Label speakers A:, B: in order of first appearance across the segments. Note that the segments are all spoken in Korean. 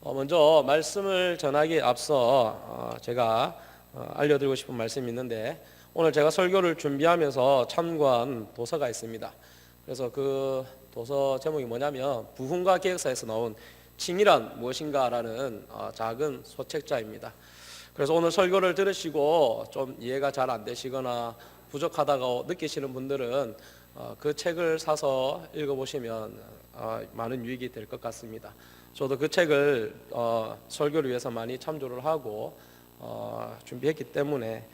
A: 먼저 말씀을 전하기에 앞서 제가 알려드리고 싶은 말씀이 있는데, 오늘 제가 설교를 준비하면서 참고한 도서가 있습니다. 그래서 그 도서 제목이 뭐냐면 부흥과 기획사에서 나온 칭의란 무엇인가라는 작은 소책자입니다. 그래서 오늘 설교를 들으시고 좀 이해가 잘 안 되시거나 부족하다고 느끼시는 분들은 그 책을 사서 읽어보시면 많은 유익이 될 것 같습니다. 저도 그 책을 설교를 위해서 많이 참조를 하고 준비했기 때문에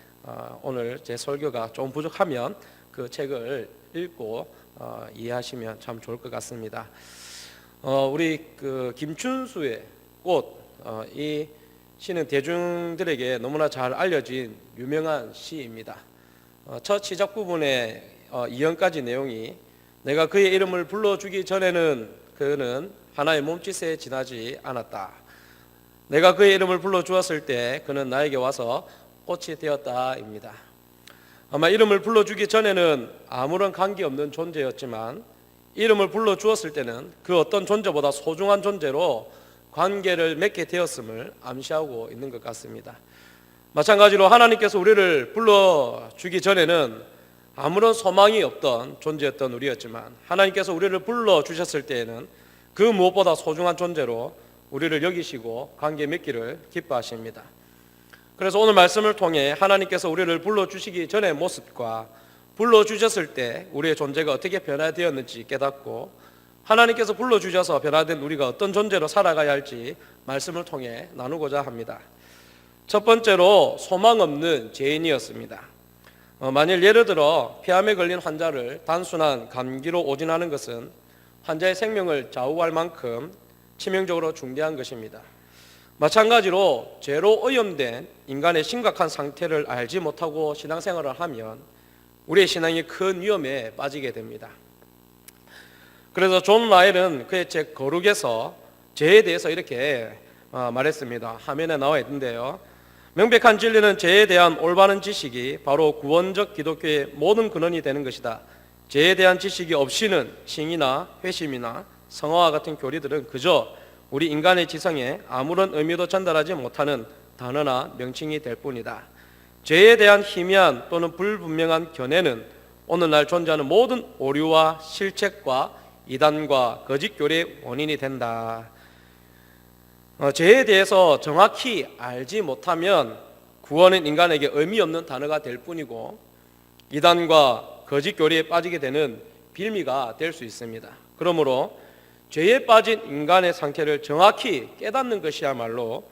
A: 오늘 제 설교가 좀 부족하면 그 책을 읽고 이해하시면 참 좋을 것 같습니다. 우리 그 김춘수의 꽃, 이 시는 대중들에게 너무나 잘 알려진 유명한 시입니다. 첫 시작 부분의 2연까지 내용이 내가 그의 이름을 불러주기 전에는 그는 하나의 몸짓에 지나지 않았다. 내가 그의 이름을 불러주었을 때 그는 나에게 와서 꽃이 되었다입니다. 아마 이름을 불러주기 전에는 아무런 관계없는 존재였지만 이름을 불러주었을 때는 그 어떤 존재보다 소중한 존재로 관계를 맺게 되었음을 암시하고 있는 것 같습니다. 마찬가지로 하나님께서 우리를 불러주기 전에는 아무런 소망이 없던 존재였던 우리였지만 하나님께서 우리를 불러주셨을 때에는 그 무엇보다 소중한 존재로 우리를 여기시고 관계 맺기를 기뻐하십니다. 그래서 오늘 말씀을 통해 하나님께서 우리를 불러주시기 전의 모습과 불러주셨을 때 우리의 존재가 어떻게 변화되었는지 깨닫고 하나님께서 불러주셔서 변화된 우리가 어떤 존재로 살아가야 할지 말씀을 통해 나누고자 합니다. 첫 번째로 소망 없는 죄인이었습니다. 만일 예를 들어 폐암에 걸린 환자를 단순한 감기로 오진하는 것은 환자의 생명을 좌우할 만큼 치명적으로 중대한 것입니다. 마찬가지로 죄로 오염된 인간의 심각한 상태를 알지 못하고 신앙생활을 하면 우리의 신앙이 큰 위험에 빠지게 됩니다. 그래서 존 라일은 그의 책 거룩에서 죄에 대해서 이렇게 말했습니다. 화면에 나와 있는데요. 명백한 진리는 죄에 대한 올바른 지식이 바로 구원적 기독교의 모든 근원이 되는 것이다. 죄에 대한 지식이 없이는 칭의나 회심이나 성화와 같은 교리들은 그저 우리 인간의 지성에 아무런 의미도 전달하지 못하는 단어나 명칭이 될 뿐이다. 죄에 대한 희미한 또는 불분명한 견해는 오늘날 존재하는 모든 오류와 실책과 이단과 거짓 교리의 원인이 된다. 죄에 대해서 정확히 알지 못하면 구원은 인간에게 의미 없는 단어가 될 뿐이고 이단과 거짓 교리에 빠지게 되는 빌미가 될 수 있습니다. 그러므로 죄에 빠진 인간의 상태를 정확히 깨닫는 것이야말로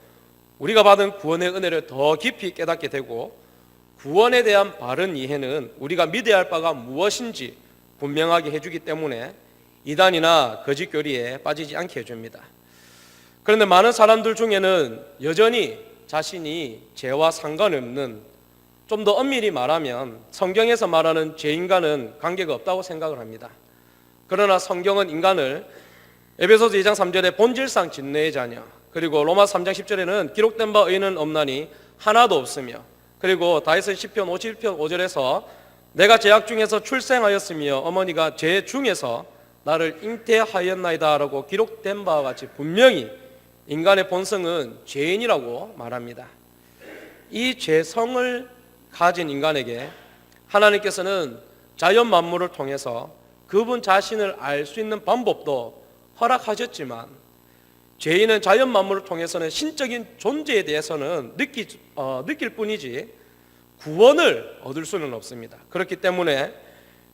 A: 우리가 받은 구원의 은혜를 더 깊이 깨닫게 되고 구원에 대한 바른 이해는 우리가 믿어야 할 바가 무엇인지 분명하게 해주기 때문에 이단이나 거짓 교리에 빠지지 않게 해줍니다. 그런데 많은 사람들 중에는 여전히 자신이 죄와 상관없는, 좀 더 엄밀히 말하면 성경에서 말하는 죄인과는 관계가 없다고 생각을 합니다. 그러나 성경은 인간을 에베소서 2장 3절에 본질상 진노의 자녀, 그리고 로마 3장 10절에는 기록된 바 의인은 없나니 하나도 없으며, 그리고 다윗의 시편 51편 5절에서 내가 죄악 중에서 출생하였으며 어머니가 죄 중에서 나를 잉태하였나이다 라고 기록된 바와 같이 분명히 인간의 본성은 죄인이라고 말합니다. 이 죄성을 가진 인간에게 하나님께서는 자연 만물을 통해서 그분 자신을 알 수 있는 방법도 허락하셨지만 죄인은 자연 만물을 통해서는 신적인 존재에 대해서는 느낄 뿐이지 구원을 얻을 수는 없습니다. 그렇기 때문에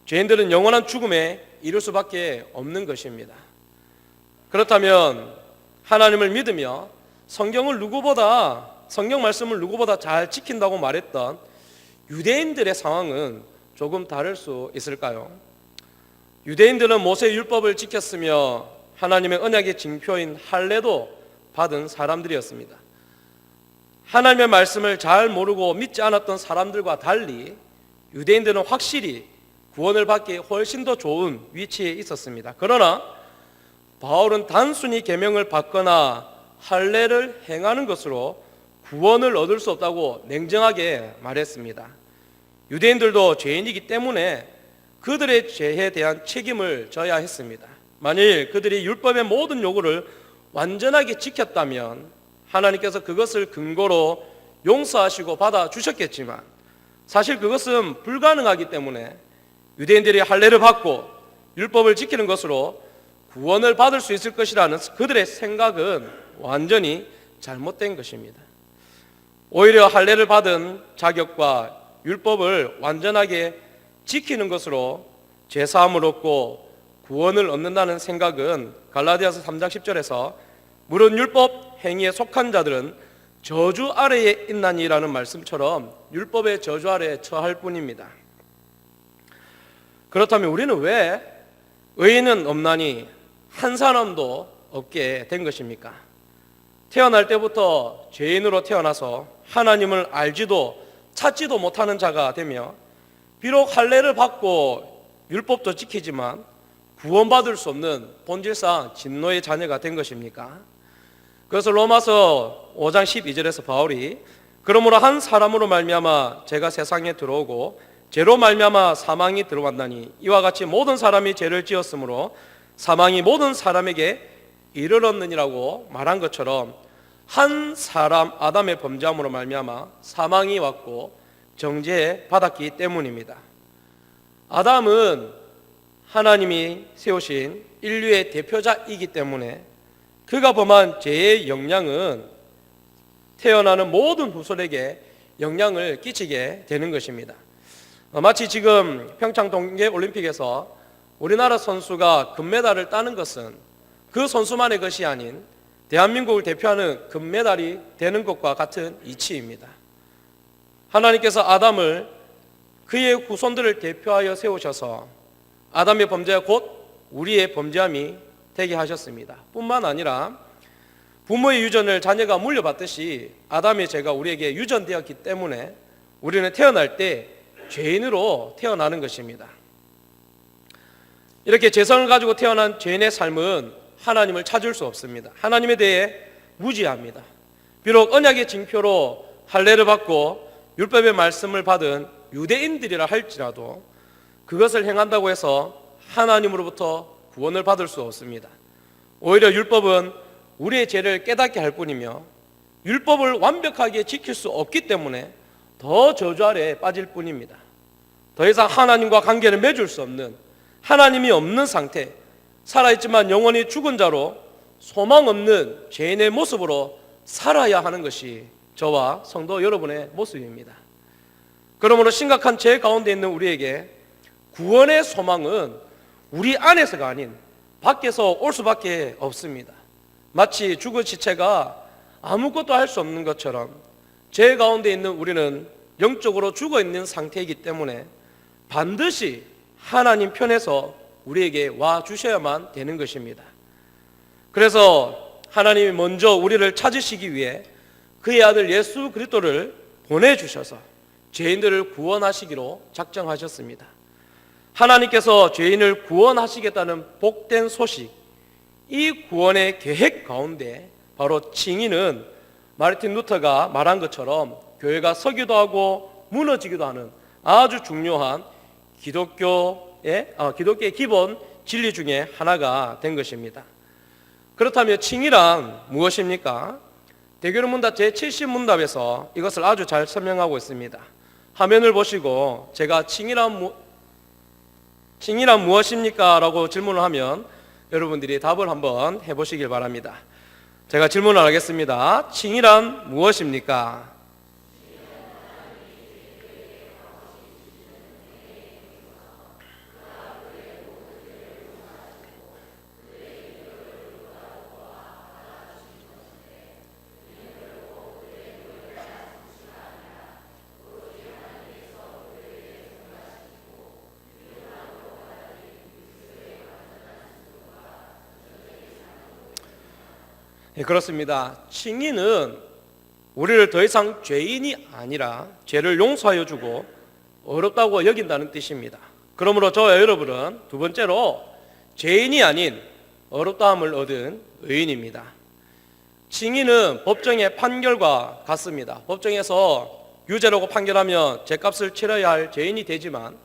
A: 죄인들은 영원한 죽음에 이를 수밖에 없는 것입니다. 그렇다면 하나님을 믿으며 성경 말씀을 누구보다 잘 지킨다고 말했던 유대인들의 상황은 조금 다를 수 있을까요? 유대인들은 모세의 율법을 지켰으며 하나님의 언약의 징표인 할례도 받은 사람들이었습니다. 하나님의 말씀을 잘 모르고 믿지 않았던 사람들과 달리 유대인들은 확실히 구원을 받기에 훨씬 더 좋은 위치에 있었습니다. 그러나 바울은 단순히 계명을 받거나 할례를 행하는 것으로 구원을 얻을 수 없다고 냉정하게 말했습니다. 유대인들도 죄인이기 때문에 그들의 죄에 대한 책임을 져야 했습니다. 만일 그들이 율법의 모든 요구를 완전하게 지켰다면 하나님께서 그것을 근거로 용서하시고 받아주셨겠지만 사실 그것은 불가능하기 때문에 유대인들이 할례를 받고 율법을 지키는 것으로 구원을 받을 수 있을 것이라는 그들의 생각은 완전히 잘못된 것입니다. 오히려 할례를 받은 자격과 율법을 완전하게 지키는 것으로 죄사함을 얻고 구원을 얻는다는 생각은 갈라디아서 3장 10절에서 물은 율법 행위에 속한 자들은 저주 아래에 있나니라는 말씀처럼 율법의 저주 아래에 처할 뿐입니다. 그렇다면 우리는 왜 의인은 없나니 한 사람도 없게 된 것입니까? 태어날 때부터 죄인으로 태어나서 하나님을 알지도 찾지도 못하는 자가 되며 비록 할례를 받고 율법도 지키지만 구원받을 수 없는 본질상 진노의 자녀가 된 것입니까? 그래서 로마서 5장 12절에서 바울이 그러므로 한 사람으로 말미암아 죄가 세상에 들어오고 죄로 말미암아 사망이 들어왔나니 이와 같이 모든 사람이 죄를 지었으므로 사망이 모든 사람에게 이르렀느니라고 말한 것처럼 한 사람 아담의 범죄함으로 말미암아 사망이 왔고 정죄 받았기 때문입니다. 아담은 하나님이 세우신 인류의 대표자이기 때문에 그가 범한 죄의 영향은 태어나는 모든 후손에게 영향을 끼치게 되는 것입니다. 마치 지금 평창 동계올림픽에서 우리나라 선수가 금메달을 따는 것은 그 선수만의 것이 아닌 대한민국을 대표하는 금메달이 되는 것과 같은 이치입니다. 하나님께서 아담을 그의 후손들을 대표하여 세우셔서 아담의 범죄가 곧 우리의 범죄함이 되게 하셨습니다. 뿐만 아니라 부모의 유전을 자녀가 물려받듯이 아담의 죄가 우리에게 유전되었기 때문에 우리는 태어날 때 죄인으로 태어나는 것입니다. 이렇게 죄성을 가지고 태어난 죄인의 삶은 하나님을 찾을 수 없습니다. 하나님에 대해 무지합니다. 비록 언약의 징표로 할례를 받고 율법의 말씀을 받은 유대인들이라 할지라도 그것을 행한다고 해서 하나님으로부터 구원을 받을 수 없습니다. 오히려 율법은 우리의 죄를 깨닫게 할 뿐이며 율법을 완벽하게 지킬 수 없기 때문에 더 저주 아래에 빠질 뿐입니다. 더 이상 하나님과 관계를 맺을 수 없는, 하나님이 없는 상태, 살아있지만 영원히 죽은 자로 소망 없는 죄인의 모습으로 살아야 하는 것이 저와 성도 여러분의 모습입니다. 그러므로 심각한 죄 가운데 있는 우리에게 구원의 소망은 우리 안에서가 아닌 밖에서 올 수밖에 없습니다. 마치 죽은 시체가 아무것도 할 수 없는 것처럼 죄 가운데 있는 우리는 영적으로 죽어있는 상태이기 때문에 반드시 하나님 편에서 우리에게 와 주셔야만 되는 것입니다. 그래서 하나님이 먼저 우리를 찾으시기 위해 그의 아들 예수 그리스도를 보내주셔서 죄인들을 구원하시기로 작정하셨습니다. 하나님께서 죄인을 구원하시겠다는 복된 소식, 이 구원의 계획 가운데 바로 칭의는 마르틴 루터가 말한 것처럼 교회가 서기도 하고 무너지기도 하는 아주 중요한 기독교의 기본 진리 중에 하나가 된 것입니다. 그렇다면 칭의란 무엇입니까? 대교문답 제70문답에서 이것을 아주 잘 설명하고 있습니다. 화면을 보시고 제가 칭의란 무엇입니까? 라고 질문을 하면 여러분들이 답을 한번 해보시길 바랍니다. 제가 질문을 하겠습니다. 칭의란 무엇입니까? 네, 그렇습니다. 칭의는 우리를 더 이상 죄인이 아니라 죄를 용서하여 주고 어렵다고 여긴다는 뜻입니다. 그러므로 저와 여러분은 두 번째로 죄인이 아닌 어렵다함을 얻은 의인입니다. 칭의는 법정의 판결과 같습니다. 법정에서 유죄라고 판결하면 죄값을 치러야 할 죄인이 되지만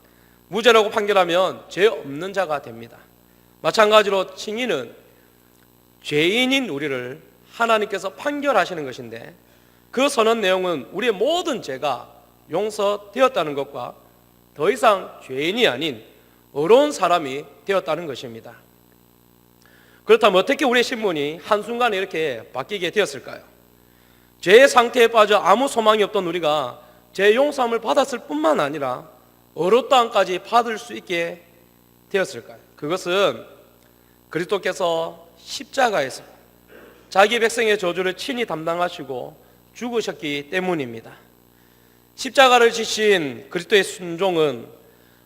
A: 무죄라고 판결하면 죄 없는 자가 됩니다. 마찬가지로 칭의는 죄인인 우리를 하나님께서 판결하시는 것인데, 그 선언 내용은 우리의 모든 죄가 용서되었다는 것과 더 이상 죄인이 아닌 의로운 사람이 되었다는 것입니다. 그렇다면 어떻게 우리의 신분이 한순간에 이렇게 바뀌게 되었을까요? 죄의 상태에 빠져 아무 소망이 없던 우리가 죄 용서함을 받았을 뿐만 아니라 의롭다함까지 받을 수 있게 되었을까요? 그것은 그리스도께서 십자가에서 자기 백성의 저주를 친히 담당하시고 죽으셨기 때문입니다. 십자가를 지신 그리스도의 순종은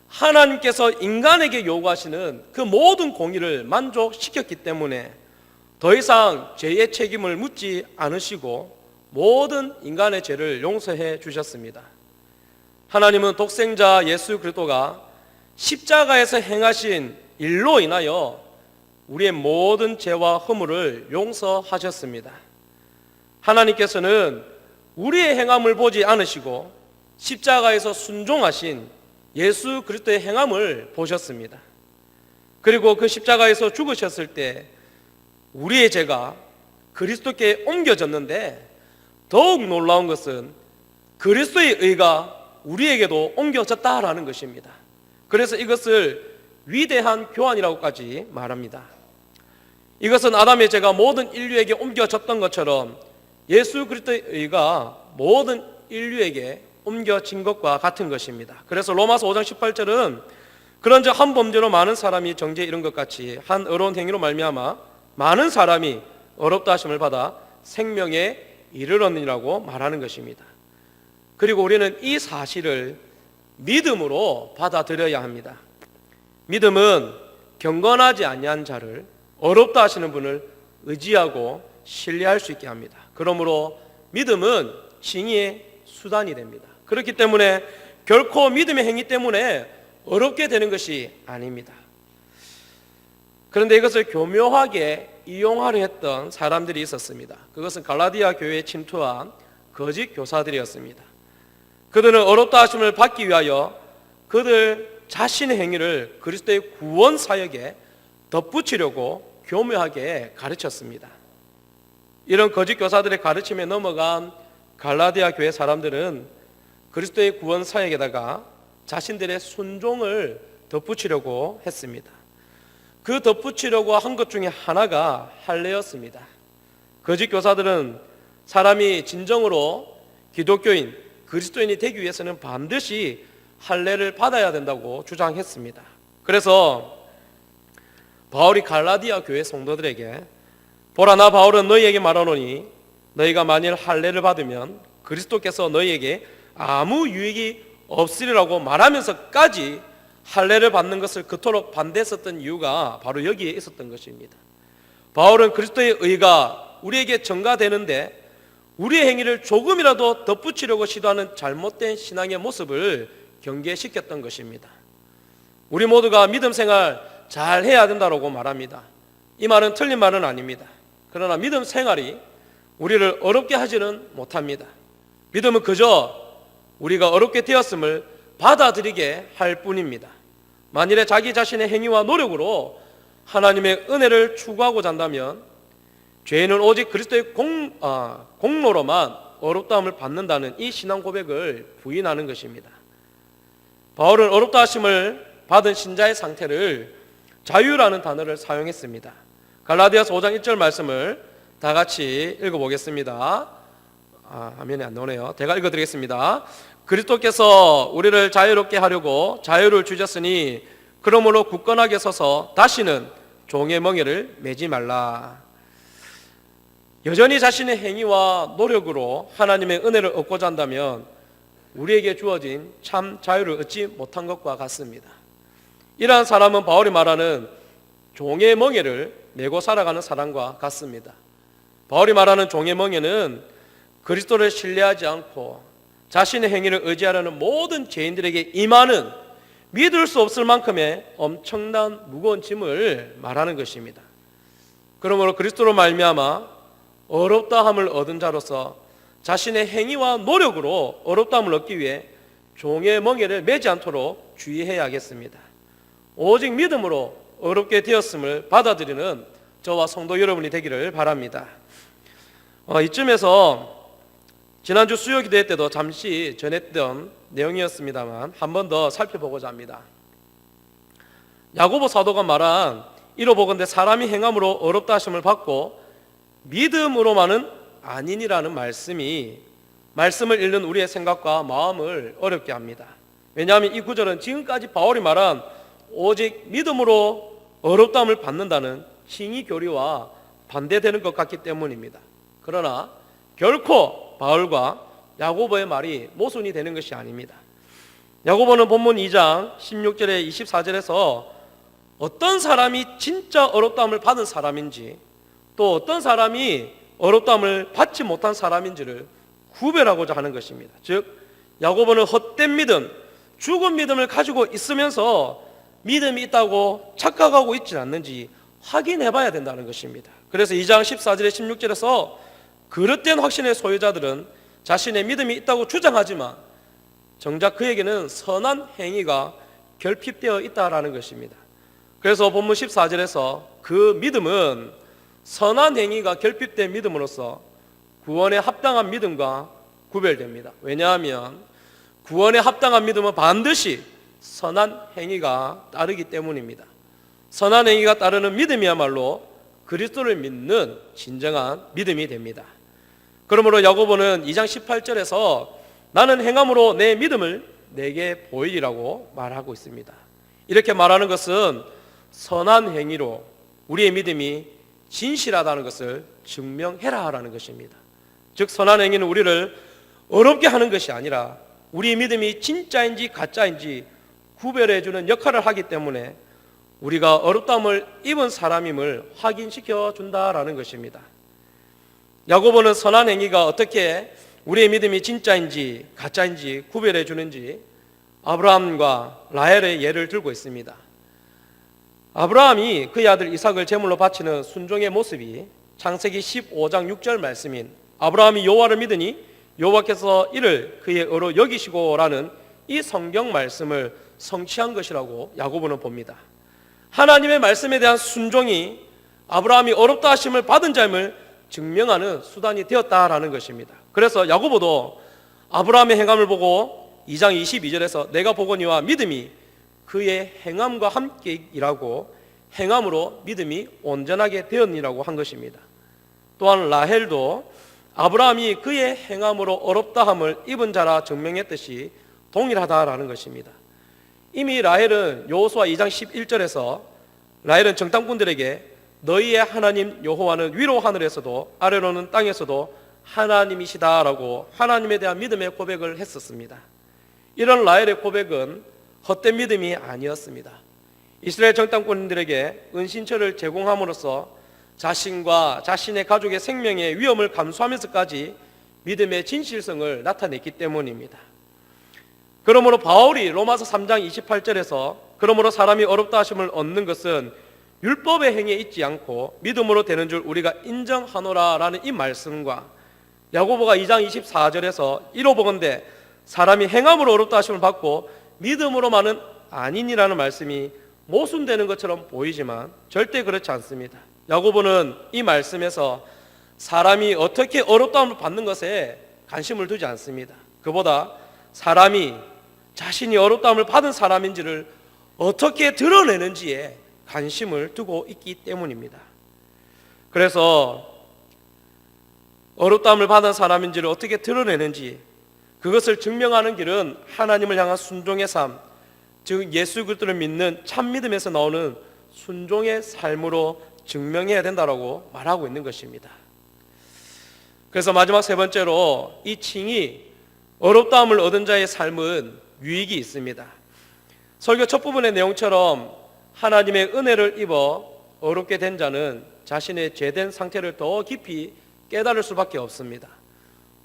A: 하나님께서 인간에게 요구하시는 그 모든 공의를 만족시켰기 때문에 더 이상 죄의 책임을 묻지 않으시고 모든 인간의 죄를 용서해 주셨습니다. 하나님은 독생자 예수 그리스도가 십자가에서 행하신 일로 인하여 우리의 모든 죄와 허물을 용서하셨습니다. 하나님께서는 우리의 행함을 보지 않으시고 십자가에서 순종하신 예수 그리스도의 행함을 보셨습니다. 그리고 그 십자가에서 죽으셨을 때 우리의 죄가 그리스도께 옮겨졌는데, 더욱 놀라운 것은 그리스도의 의가 우리에게도 옮겨졌다라는 것입니다. 그래서 이것을 위대한 교환이라고까지 말합니다. 이것은 아담의 죄가 모든 인류에게 옮겨졌던 것처럼 예수 그리스도의 의가 모든 인류에게 옮겨진 것과 같은 것입니다. 그래서 로마서 5장 18절은 그런즉 한 범죄로 많은 사람이 정죄에 이른 것 같이 한 의로운 행위로 말미암아 많은 사람이 의롭다 하심을 받아 생명에 이르렀느니라고 말하는 것입니다. 그리고 우리는 이 사실을 믿음으로 받아들여야 합니다. 믿음은 경건하지 아니한 자를 의롭다 하시는 분을 의지하고 신뢰할 수 있게 합니다. 그러므로 믿음은 징의의 수단이 됩니다. 그렇기 때문에 결코 믿음의 행위 때문에 어렵게 되는 것이 아닙니다. 그런데 이것을 교묘하게 이용하려 했던 사람들이 있었습니다. 그것은 갈라디아 교회에 침투한 거짓 교사들이었습니다. 그들은 어렵다 하심을 받기 위하여 그들 자신의 행위를 그리스도의 구원 사역에 덧붙이려고 교묘하게 가르쳤습니다. 이런 거짓 교사들의 가르침에 넘어간 갈라디아 교회 사람들은 그리스도의 구원 사역에다가 자신들의 순종을 덧붙이려고 했습니다. 그 덧붙이려고 한 것 중에 하나가 할례였습니다. 거짓 교사들은 사람이 진정으로 기독교인, 그리스도인이 되기 위해서는 반드시 할례를 받아야 된다고 주장했습니다. 그래서 바울이 갈라디아 교회 성도들에게 보라, 나 바울은 너희에게 말하노니 너희가 만일 할례를 받으면 그리스도께서 너희에게 아무 유익이 없으리라고 말하면서까지 할례를 받는 것을 그토록 반대했었던 이유가 바로 여기에 있었던 것입니다. 바울은 그리스도의 의가 우리에게 전가되는데 우리의 행위를 조금이라도 덧붙이려고 시도하는 잘못된 신앙의 모습을 경계시켰던 것입니다. 우리 모두가 믿음 생활 잘 해야 된다고 말합니다. 이 말은 틀린 말은 아닙니다. 그러나 믿음 생활이 우리를 어렵게 하지는 못합니다. 믿음은 그저 우리가 어렵게 되었음을 받아들이게 할 뿐입니다. 만일에 자기 자신의 행위와 노력으로 하나님의 은혜를 추구하고자 한다면 죄인은 오직 그리스도의 공로로만 어렵다함을 받는다는 이 신앙 고백을 부인하는 것입니다. 바울은 어렵다 하심을 받은 신자의 상태를 자유라는 단어를 사용했습니다. 갈라디아서 5장 1절 말씀을 다 같이 읽어보겠습니다. 화면이 안 나오네요. 제가 읽어드리겠습니다. 그리스도께서 우리를 자유롭게 하려고 자유를 주셨으니 그러므로 굳건하게 서서 다시는 종의 멍에를 매지 말라. 여전히 자신의 행위와 노력으로 하나님의 은혜를 얻고자 한다면 우리에게 주어진 참 자유를 얻지 못한 것과 같습니다. 이러한 사람은 바울이 말하는 종의 멍에를 메고 살아가는 사람과 같습니다. 바울이 말하는 종의 멍에는 그리스도를 신뢰하지 않고 자신의 행위를 의지하려는 모든 죄인들에게 임하는 믿을 수 없을 만큼의 엄청난 무거운 짐을 말하는 것입니다. 그러므로 그리스도로 말미암아 어렵다함을 얻은 자로서 자신의 행위와 노력으로 어렵다함을 얻기 위해 종의 멍에를 매지 않도록 주의해야 하겠습니다. 오직 믿음으로 어렵게 되었음을 받아들이는 저와 성도 여러분이 되기를 바랍니다. 이쯤에서 지난주 수요 기도회 때도 잠시 전했던 내용이었습니다만 한 번 더 살펴보고자 합니다. 야고보 사도가 말한 이로보건대 사람이 행함으로 어렵다 하심을 받고 믿음으로만은 아니니라는 말씀이 말씀을 읽는 우리의 생각과 마음을 어렵게 합니다. 왜냐하면 이 구절은 지금까지 바울이 말한 오직 믿음으로 어렵다함을 받는다는 칭의 교리와 반대되는 것 같기 때문입니다. 그러나 결코 바울과 야고보의 말이 모순이 되는 것이 아닙니다. 야고보는 본문 2장 16절에 24절에서 어떤 사람이 진짜 어렵다함을 받은 사람인지 또 어떤 사람이 어렵다함을 받지 못한 사람인지를 구별하고자 하는 것입니다. 즉 야고보는 헛된 믿음, 죽은 믿음을 가지고 있으면서 믿음이 있다고 착각하고 있지 않는지 확인해 봐야 된다는 것입니다. 그래서 2장 14절에 16절에서 그릇된 확신의 소유자들은 자신의 믿음이 있다고 주장하지만 정작 그에게는 선한 행위가 결핍되어 있다라는 것입니다. 그래서 본문 14절에서 그 믿음은 선한 행위가 결핍된 믿음으로서 구원에 합당한 믿음과 구별됩니다. 왜냐하면 구원에 합당한 믿음은 반드시 선한 행위가 따르기 때문입니다. 선한 행위가 따르는 믿음이야말로 그리스도를 믿는 진정한 믿음이 됩니다. 그러므로 야고보는 2장 18절에서 나는 행함으로 내 믿음을 내게 보이리라고 말하고 있습니다. 이렇게 말하는 것은 선한 행위로 우리의 믿음이 진실하다는 것을 증명해라 하라는 것입니다. 즉 선한 행위는 우리를 어렵게 하는 것이 아니라 우리의 믿음이 진짜인지 가짜인지 구별해주는 역할을 하기 때문에 우리가 어렵다함을 입은 사람임을 확인시켜 준다라는 것입니다. 야고보는 선한 행위가 어떻게 우리의 믿음이 진짜인지 가짜인지 구별해 주는지 아브라함과 라헬의 예를 들고 있습니다. 아브라함이 그의 아들 이삭을 제물로 바치는 순종의 모습이 창세기 15장 6절 말씀인 아브라함이 여호와를 믿으니 여호와께서 이를 그의 의로 여기시고라는 이 성경 말씀을 성취한 것이라고 야고보는 봅니다. 하나님의 말씀에 대한 순종이 아브라함이 어렵다 하심을 받은 자임을 증명하는 수단이 되었다라는 것입니다. 그래서 야고보도 아브라함의 행함을 보고 2장 22절에서 내가 보거니와 믿음이 그의 행함과 함께 일하고 행함으로 믿음이 온전하게 되었니라고 한 것입니다. 또한 라헬도 아브라함이 그의 행함으로 어렵다함을 입은 자라 증명했듯이 동일하다라는 것입니다. 이미 라헬은 여호수아 2장 11절에서 라헬은 정탐꾼들에게 너희의 하나님 여호와는 위로 하늘에서도 아래로는 땅에서도 하나님이시다라고 하나님에 대한 믿음의 고백을 했었습니다. 이런 라헬의 고백은 헛된 믿음이 아니었습니다. 이스라엘 정탐꾼들에게 은신처를 제공함으로써 자신과 자신의 가족의 생명의 위험을 감수하면서까지 믿음의 진실성을 나타냈기 때문입니다. 그러므로 바울이 로마서 3장 28절에서 그러므로 사람이 어렵다 하심을 얻는 것은 율법의 행위에 있지 않고 믿음으로 되는 줄 우리가 인정하노라라는 이 말씀과 야고보가 2장 24절에서 이로보건대 사람이 행함으로 어렵다 하심을 받고 믿음으로만은 아니니라는 말씀이 모순되는 것처럼 보이지만 절대 그렇지 않습니다. 야고보는 이 말씀에서 사람이 어떻게 어렵다함을 받는 것에 관심을 두지 않습니다. 그보다 사람이 자신이 어렵다함을 받은 사람인지를 어떻게 드러내는지에 관심을 두고 있기 때문입니다. 그래서 어렵다함을 받은 사람인지를 어떻게 드러내는지 그것을 증명하는 길은 하나님을 향한 순종의 삶, 즉 예수 그리스도를 믿는 참 믿음에서 나오는 순종의 삶으로 증명해야 된다라고 말하고 있는 것입니다. 그래서 마지막 세 번째로 이 칭이 어렵다함을 얻은 자의 삶은 유익이 있습니다. 설교 첫 부분의 내용처럼 하나님의 은혜를 입어 어렵게 된 자는 자신의 죄된 상태를 더 깊이 깨달을 수밖에 없습니다.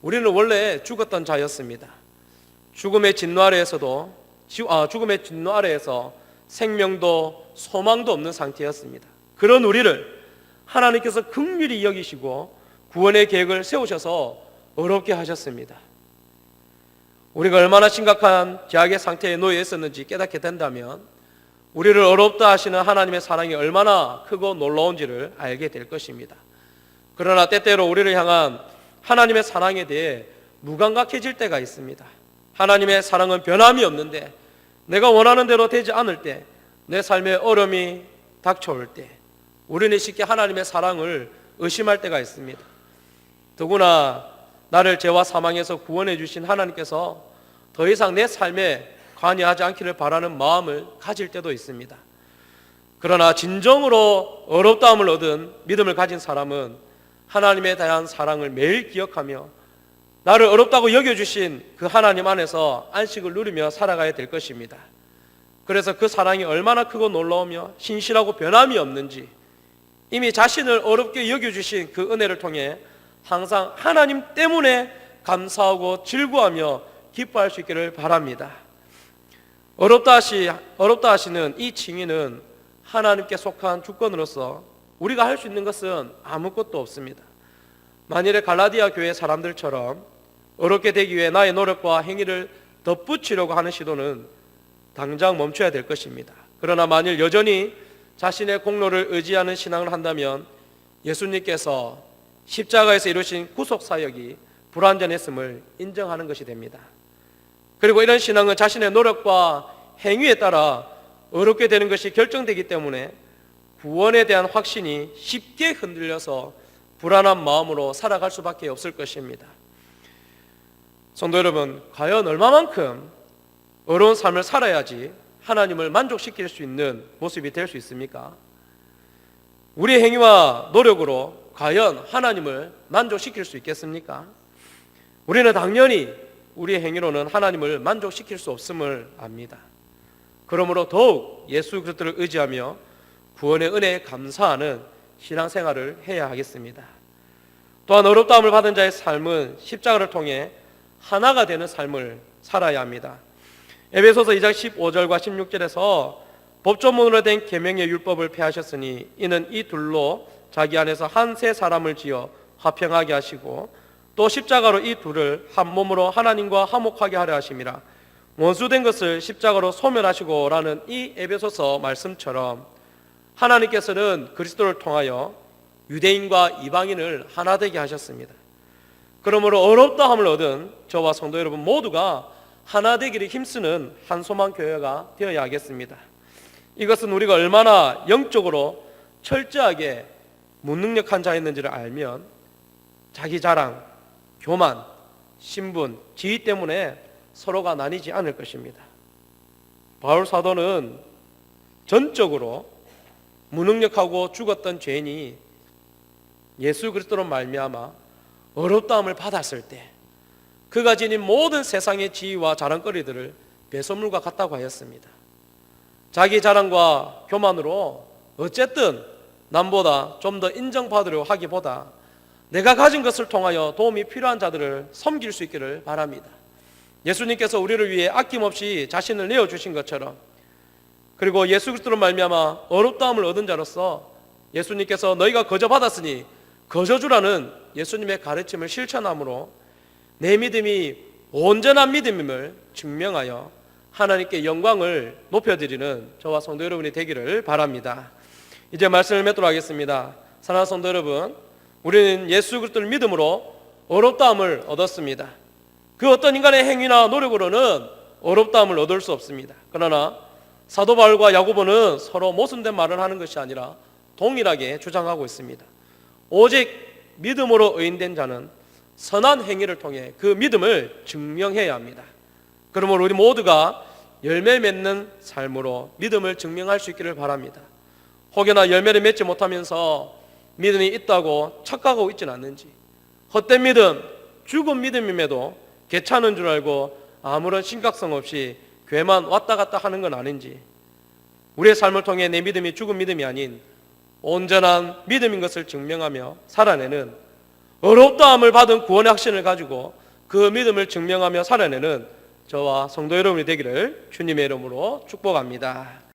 A: 우리는 원래 죽었던 자였습니다. 죽음의 진노 아래에서 생명도 소망도 없는 상태였습니다. 그런 우리를 하나님께서 긍휼히 여기시고 구원의 계획을 세우셔서 어렵게 하셨습니다. 우리가 얼마나 심각한 죄악의 상태에 놓여 있었는지 깨닫게 된다면 우리를 어렵다 하시는 하나님의 사랑이 얼마나 크고 놀라운지를 알게 될 것입니다. 그러나 때때로 우리를 향한 하나님의 사랑에 대해 무감각해질 때가 있습니다. 하나님의 사랑은 변함이 없는데 내가 원하는 대로 되지 않을 때, 내 삶에 어려움이 닥쳐올 때 우리는 쉽게 하나님의 사랑을 의심할 때가 있습니다. 더구나 나를 죄와 사망에서 구원해 주신 하나님께서 더 이상 내 삶에 관여하지 않기를 바라는 마음을 가질 때도 있습니다. 그러나 진정으로 어렵다함을 얻은 믿음을 가진 사람은 하나님에 대한 사랑을 매일 기억하며 나를 어렵다고 여겨주신 그 하나님 안에서 안식을 누리며 살아가야 될 것입니다. 그래서 그 사랑이 얼마나 크고 놀라우며 신실하고 변함이 없는지, 이미 자신을 어렵게 여겨주신 그 은혜를 통해 항상 하나님 때문에 감사하고 즐거워하며 기뻐할 수 있기를 바랍니다. 어렵다 하시는 이 칭의는 하나님께 속한 주권으로서 우리가 할 수 있는 것은 아무것도 없습니다. 만일에 갈라디아 교회 사람들처럼 어렵게 되기 위해 나의 노력과 행위를 덧붙이려고 하는 시도는 당장 멈춰야 될 것입니다. 그러나 만일 여전히 자신의 공로를 의지하는 신앙을 한다면 예수님께서 십자가에서 이루신 구속사역이 불완전했음을 인정하는 것이 됩니다. 그리고 이런 신앙은 자신의 노력과 행위에 따라 어렵게 되는 것이 결정되기 때문에 구원에 대한 확신이 쉽게 흔들려서 불안한 마음으로 살아갈 수밖에 없을 것입니다. 성도 여러분, 과연 얼마만큼 어려운 삶을 살아야지 하나님을 만족시킬 수 있는 모습이 될 수 있습니까? 우리의 행위와 노력으로 과연 하나님을 만족시킬 수 있겠습니까? 우리는 당연히 우리의 행위로는 하나님을 만족시킬 수 없음을 압니다. 그러므로 더욱 예수 그리스도를 의지하며 구원의 은혜에 감사하는 신앙생활을 해야 하겠습니다. 또한 어렵다함을 받은 자의 삶은 십자가를 통해 하나가 되는 삶을 살아야 합니다. 에베소서 2장 15절과 16절에서 법조문으로 된 계명의 율법을 폐하셨으니 이는 이 둘로 자기 안에서 한 새 사람을 지어 화평하게 하시고 또 십자가로 이 둘을 한 몸으로 하나님과 화목하게 하려 하심이라. 원수된 것을 십자가로 소멸하시고 라는 이 에베소서 말씀처럼 하나님께서는 그리스도를 통하여 유대인과 이방인을 하나 되게 하셨습니다. 그러므로 어렵다함을 얻은 저와 성도 여러분 모두가 하나 되기를 힘쓰는 한소망 교회가 되어야 하겠습니다. 이것은 우리가 얼마나 영적으로 철저하게 무능력한 자였는지를 알면 자기 자랑, 교만, 신분, 지위 때문에 서로가 나뉘지 않을 것입니다. 바울 사도는 전적으로 무능력하고 죽었던 죄인이 예수 그리스도로 말미암아 어렵다함을 받았을 때 그가 지닌 모든 세상의 지위와 자랑거리들을 배설물과 같다고 하였습니다. 자기 자랑과 교만으로 어쨌든 남보다 좀 더 인정받으려 하기보다 내가 가진 것을 통하여 도움이 필요한 자들을 섬길 수 있기를 바랍니다. 예수님께서 우리를 위해 아낌없이 자신을 내어주신 것처럼, 그리고 예수 그리스도로 말미암아 어렵다함을 얻은 자로서 예수님께서 너희가 거저 받았으니 거저 주라는 예수님의 가르침을 실천함으로 내 믿음이 온전한 믿음임을 증명하여 하나님께 영광을 높여드리는 저와 성도 여러분이 되기를 바랍니다. 이제 말씀을 맺도록 하겠습니다. 사랑하는 성도 여러분, 우리는 예수 그리스도를 믿음으로 어렵다함을 얻었습니다. 그 어떤 인간의 행위나 노력으로는 어렵다함을 얻을 수 없습니다. 그러나 사도 바울과 야고보는 서로 모순된 말을 하는 것이 아니라 동일하게 주장하고 있습니다. 오직 믿음으로 의인된 자는 선한 행위를 통해 그 믿음을 증명해야 합니다. 그러므로 우리 모두가 열매 맺는 삶으로 믿음을 증명할 수 있기를 바랍니다. 혹여나 열매를 맺지 못하면서 믿음이 있다고 착각하고 있지는 않는지, 헛된 믿음, 죽은 믿음임에도 괜찮은 줄 알고 아무런 심각성 없이 교회만 왔다 갔다 하는 건 아닌지, 우리의 삶을 통해 내 믿음이 죽은 믿음이 아닌 온전한 믿음인 것을 증명하며 살아내는, 어렵다함을 받은 구원의 확신을 가지고 그 믿음을 증명하며 살아내는 저와 성도 여러분이 되기를 주님의 이름으로 축복합니다.